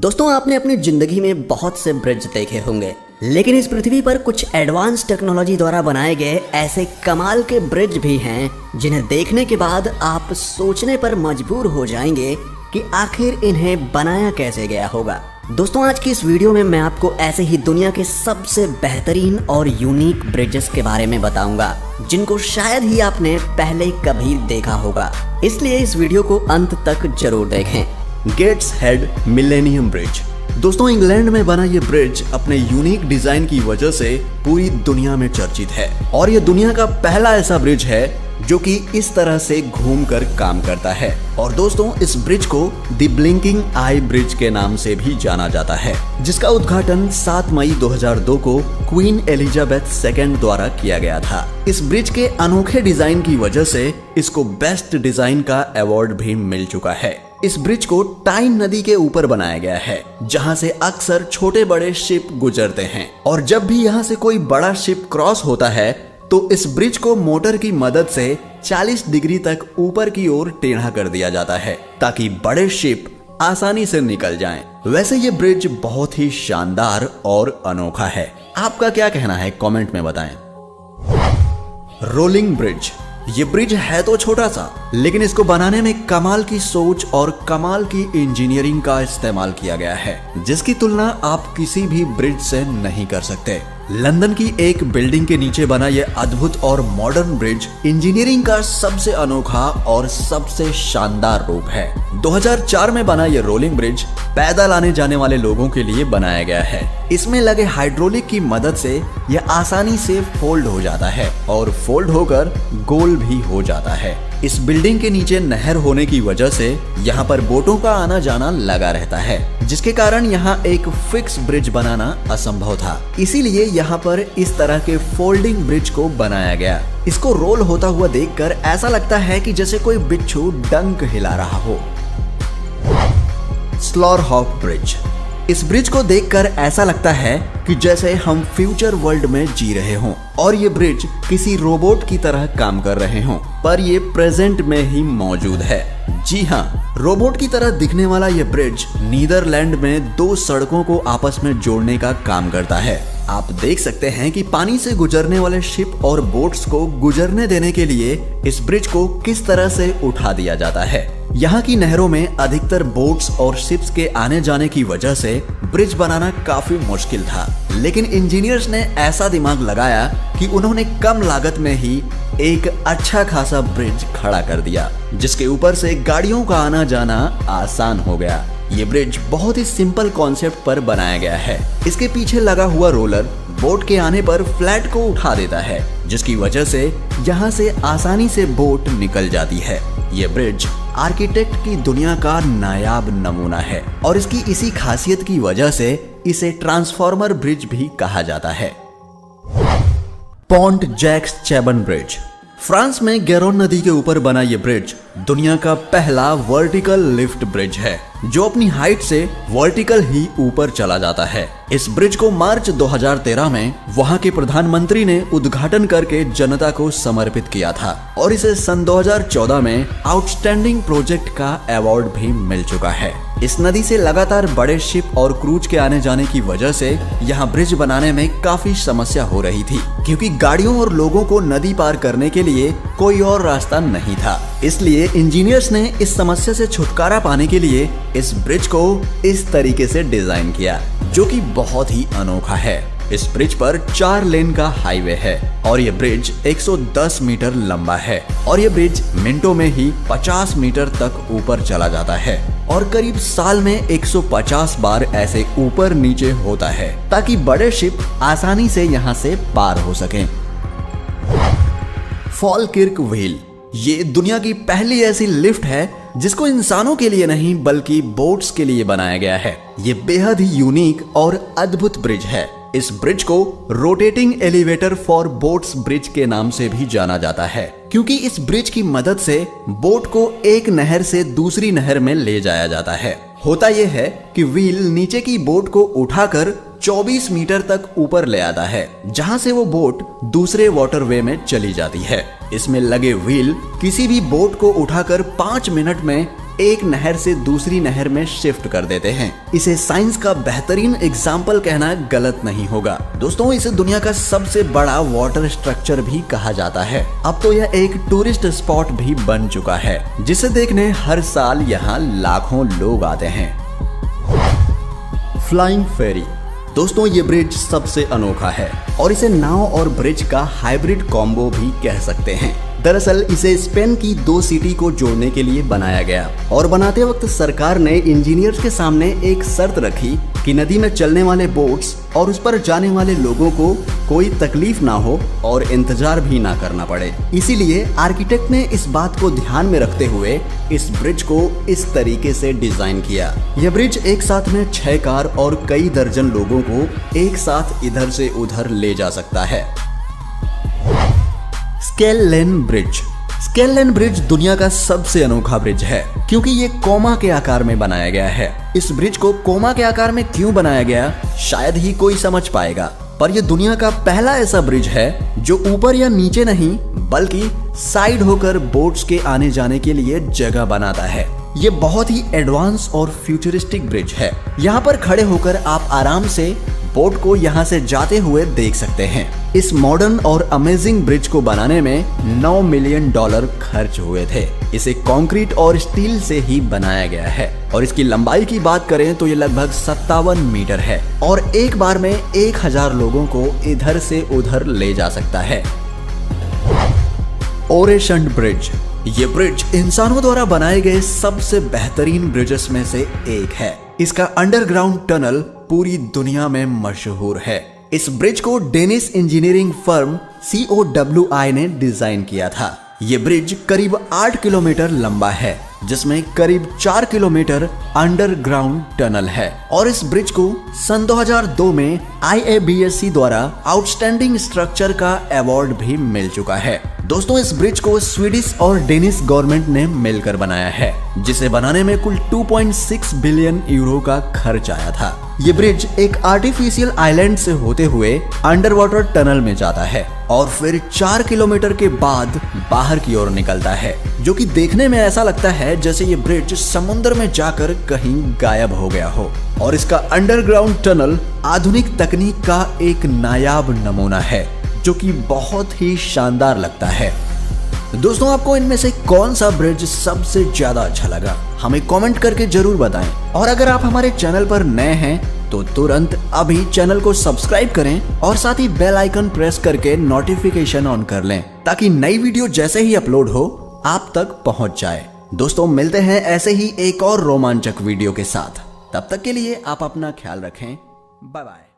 दोस्तों, आपने अपनी जिंदगी में बहुत से ब्रिज देखे होंगे, लेकिन इस पृथ्वी पर कुछ एडवांस टेक्नोलॉजी द्वारा बनाए गए ऐसे कमाल के ब्रिज भी हैं जिन्हें देखने के बाद आप सोचने पर मजबूर हो जाएंगे कि आखिर इन्हें बनाया कैसे गया होगा। दोस्तों, आज की इस वीडियो में मैं आपको ऐसे ही दुनिया के सबसे बेहतरीन और यूनिक ब्रिजेस के बारे में बताऊंगा जिनको शायद ही आपने पहले कभी देखा होगा, इसलिए इस वीडियो को अंत तक जरूर देखें। Gateshead millennium bridge. दोस्तों, इंग्लैंड में बना ये ब्रिज अपने यूनिक डिजाइन की वजह से पूरी दुनिया में चर्चित है और ये दुनिया का पहला ऐसा ब्रिज है जो कि इस तरह से घूमकर काम करता है। और दोस्तों, इस ब्रिज को द ब्लिंकिंग आई ब्रिज के नाम से भी जाना जाता है, जिसका उद्घाटन 7 मई 2002 को क्वीन एलिजाबेथ II द्वारा किया गया था। इस ब्रिज के अनोखे डिजाइन की वजह से इसको बेस्ट डिजाइन का अवार्ड भी मिल चुका है। इस ब्रिज को टाइन नदी के ऊपर बनाया गया है, जहां से अक्सर छोटे बड़े शिप गुजरते हैं और जब भी यहां से कोई बड़ा शिप क्रॉस होता है तो इस ब्रिज को मोटर की मदद से 40 डिग्री तक ऊपर की ओर टेढ़ा कर दिया जाता है ताकि बड़े शिप आसानी से निकल जाएं। वैसे ये ब्रिज बहुत ही शानदार और अनोखा है। आपका क्या कहना है कमेंट में बताएं। Rolling bridge. ये ब्रिज है तो छोटा सा, लेकिन इसको बनाने में कमाल की सोच और कमाल की इंजीनियरिंग का इस्तेमाल किया गया है, जिसकी तुलना आप किसी भी ब्रिज से नहीं कर सकते। लंदन की एक बिल्डिंग के नीचे बना यह अद्भुत और मॉडर्न ब्रिज इंजीनियरिंग का सबसे अनोखा और सबसे शानदार रूप है। 2004 में बना यह रोलिंग ब्रिज पैदल आने जाने वाले लोगों के लिए बनाया गया है। इसमें लगे हाइड्रोलिक की मदद से यह आसानी से फोल्ड हो जाता है और फोल्ड होकर गोल भी हो जाता है। इस बिल्डिंग के नीचे नहर होने की वजह से यहाँ पर बोटों का आना जाना लगा रहता है, जिसके कारण यहाँ एक फिक्स ब्रिज बनाना असंभव था। इसीलिए यहाँ पर इस तरह के फोल्डिंग ब्रिज को बनाया गया। इसको रोल होता हुआ देखकर ऐसा लगता है कि जैसे कोई बिच्छू डंक हिला रहा हो। स्लॉरहॉक ब्रिज। इस ब्रिज को देखकर ऐसा लगता है कि जैसे हम फ्यूचर वर्ल्ड में जी रहे हों और ये ब्रिज किसी रोबोट की तरह काम कर रहे हों, पर ये प्रेजेंट में ही मौजूद है। जी हाँ, रोबोट की तरह दिखने वाला ये ब्रिज नीदरलैंड में 2 सड़कों को आपस में जोड़ने का काम करता है। आप देख सकते हैं कि पानी से गुजरने वाले शिप और बोट्स को गुजरने देने के लिए इस ब्रिज को किस तरह से उठा दिया जाता है। यहाँ की नहरों में अधिकतर बोट्स और शिप्स के आने जाने की वजह से ब्रिज बनाना काफी मुश्किल था, लेकिन इंजीनियर्स ने ऐसा दिमाग लगाया कि उन्होंने कम लागत में ही एक अच्छा खासा ब्रिज खड़ा कर दिया, जिसके ऊपर से गाड़ियों का आना जाना आसान हो गया। ये ब्रिज बहुत ही सिंपल कॉन्सेप्ट पर बनाया गया है। इसके पीछे लगा हुआ रोलर बोट के आने पर फ्लैट को उठा देता है, जिसकी वजह से यहाँ से आसानी से बोट निकल जाती है। ये ब्रिज आर्किटेक्ट की दुनिया का नायाब नमूना है और इसकी इसी खासियत की वजह से इसे ट्रांसफॉर्मर ब्रिज भी कहा जाता है। Pont Jacques Chaban bridge. France में गैरोन नदी के ऊपर बना ये ब्रिज दुनिया का पहला वर्टिकल लिफ्ट ब्रिज है, जो अपनी हाइट से वर्टिकल ही ऊपर चला जाता है। इस ब्रिज को मार्च 2013 में वहां के प्रधानमंत्री ने उद्घाटन करके जनता को समर्पित किया था और इसे सन 2014 में आउटस्टैंडिंग प्रोजेक्ट का अवार्ड भी मिल चुका है। इस नदी से लगातार बड़े शिप और क्रूज के आने जाने की वजह से यहाँ ब्रिज बनाने में काफी समस्या हो रही थी, क्योंकि गाड़ियों और लोगों को नदी पार करने के लिए कोई और रास्ता नहीं था। इसलिए इंजीनियर्स ने इस समस्या से छुटकारा पाने के लिए इस ब्रिज को इस तरीके से डिजाइन किया, जो कि बहुत ही अनोखा है। इस ब्रिज पर 4 लेन का हाईवे है और ये ब्रिज 110 मीटर लंबा है और ये ब्रिज मिनटों में ही 50 मीटर तक ऊपर चला जाता है और करीब साल में 150 बार ऐसे ऊपर नीचे होता है, ताकि बड़े शिप आसानी से यहाँ से पार हो सकें। फॉलकिर्क व्हील। ये दुनिया की पहली ऐसी लिफ्ट है जिसको इंसानों के लिए नहीं बल्कि बोट्स के लिए बनाया गया है। ये बेहद ही यूनिक और अद्भुत ब्रिज है। इस ब्रिज को rotating elevator for boats bridge के नाम से भी जाना जाता है, क्योंकि इस ब्रिज की मदद से बोट को एक नहर से दूसरी नहर में ले जाया जाता है। होता यह है कि व्हील नीचे की बोट को उठाकर 24 मीटर तक ऊपर ले आता है, जहां से वो बोट दूसरे वाटरवे में चली जाती है। इसमें लगे व्हील किसी भी बोट को उठाकर 5 मिनट में एक नहर से दूसरी नहर में शिफ्ट कर देते हैं। इसे साइंस का बेहतरीन एग्जाम्पल कहना गलत नहीं होगा। दोस्तों, इसे दुनिया का सबसे बड़ा वाटर स्ट्रक्चर भी कहा जाता है। अब तो यह एक टूरिस्ट स्पॉट भी बन चुका है, जिसे देखने हर साल यहाँ लाखों लोग आते हैं। फ्लाइंग फेरी। दोस्तों, ये ब्रिज सबसे अनोखा है और इसे नाव और ब्रिज का हाइब्रिड कॉम्बो भी कह सकते हैं। दरअसल इसे स्पेन की 2 सिटी को जोड़ने के लिए बनाया गया और बनाते वक्त सरकार ने इंजीनियर्स के सामने एक शर्त रखी कि नदी में चलने वाले बोट्स और उस पर जाने वाले लोगों को कोई तकलीफ ना हो और इंतजार भी ना करना पड़े। इसीलिए आर्किटेक्ट ने इस बात को ध्यान में रखते हुए इस ब्रिज को इस तरीके से डिजाइन किया। यह ब्रिज एक साथ में 6 कार और कई दर्जन लोगों को एक साथ इधर से उधर ले जा सकता है। स्केल-लेन ब्रिज। स्केल-लेन ब्रिज दुनिया का सबसे अनोखा ब्रिज है, क्योंकि ये कोमा के आकार में बनाया गया है। इस ब्रिज को कोमा के आकार में क्यों बनाया गया, शायद ही कोई समझ पाएगा, पर यह दुनिया का पहला ऐसा ब्रिज है जो ऊपर या नीचे नहीं बल्कि साइड होकर बोट्स के आने जाने के लिए जगह बनाता है। ये बहुत ही एडवांस और फ्यूचरिस्टिक ब्रिज है। यहाँ पर खड़े होकर आप आराम से बोट को यहाँ से जाते हुए देख सकते हैं। इस मॉडर्न और अमेजिंग ब्रिज को बनाने में $9 मिलियन खर्च हुए थे। इसे कंक्रीट और स्टील से ही बनाया गया है और इसकी लंबाई की बात करें तो ये लगभग 57 मीटर है और एक बार में 1000 लोगों को इधर से उधर ले जा सकता है। ओरेशंड ब्रिज। ये ब्रिज इंसानों द्वारा बनाए गए सबसे बेहतरीन ब्रिजेस में से एक है। इसका अंडरग्राउंड टनल पूरी दुनिया में मशहूर है। इस ब्रिज को डेनिश इंजीनियरिंग फर्म COWI ने डिजाइन किया था। ये ब्रिज करीब 8 किलोमीटर लंबा है, जिसमें करीब 4 किलोमीटर अंडरग्राउंड टनल है और इस ब्रिज को सन 2002 में IABSC द्वारा आउटस्टैंडिंग स्ट्रक्चर का अवार्ड भी मिल चुका है। दोस्तों, इस ब्रिज को स्वीडिश और डेनिश गवर्नमेंट ने मिलकर बनाया है, जिसे बनाने में कुल 2.6 बिलियन यूरो का खर्च आया था। ये ब्रिज एक आर्टिफिशियल आइलैंड से होते हुए अंडर वाटर टनल में जाता है और फिर 4 किलोमीटर के बाद बाहर की ओर निकलता है, जो कि देखने में ऐसा लगता है जैसे ये ब्रिज समुद्र में जाकर कहीं गायब हो गया हो। और इसका अंडरग्राउंड टनल आधुनिक तकनीक का एक नायाब नमूना है, जो कि बहुत ही शानदार लगता है। दोस्तों, आपको इनमें से कौन सा ब्रिज सबसे ज्यादा अच्छा लगा, हमें कमेंट करके जरूर बताएं। और अगर आप हमारे चैनल पर नए हैं तो तुरंत अभी चैनल को सब्सक्राइब करें और साथ ही बेल आइकन प्रेस करके नोटिफिकेशन ऑन कर लें, ताकि नई वीडियो जैसे ही अपलोड हो आप तक पहुंच जाए। दोस्तों, मिलते हैं ऐसे ही एक और रोमांचक वीडियो के साथ। तब तक के लिए आप अपना ख्याल रखें। Bye bye.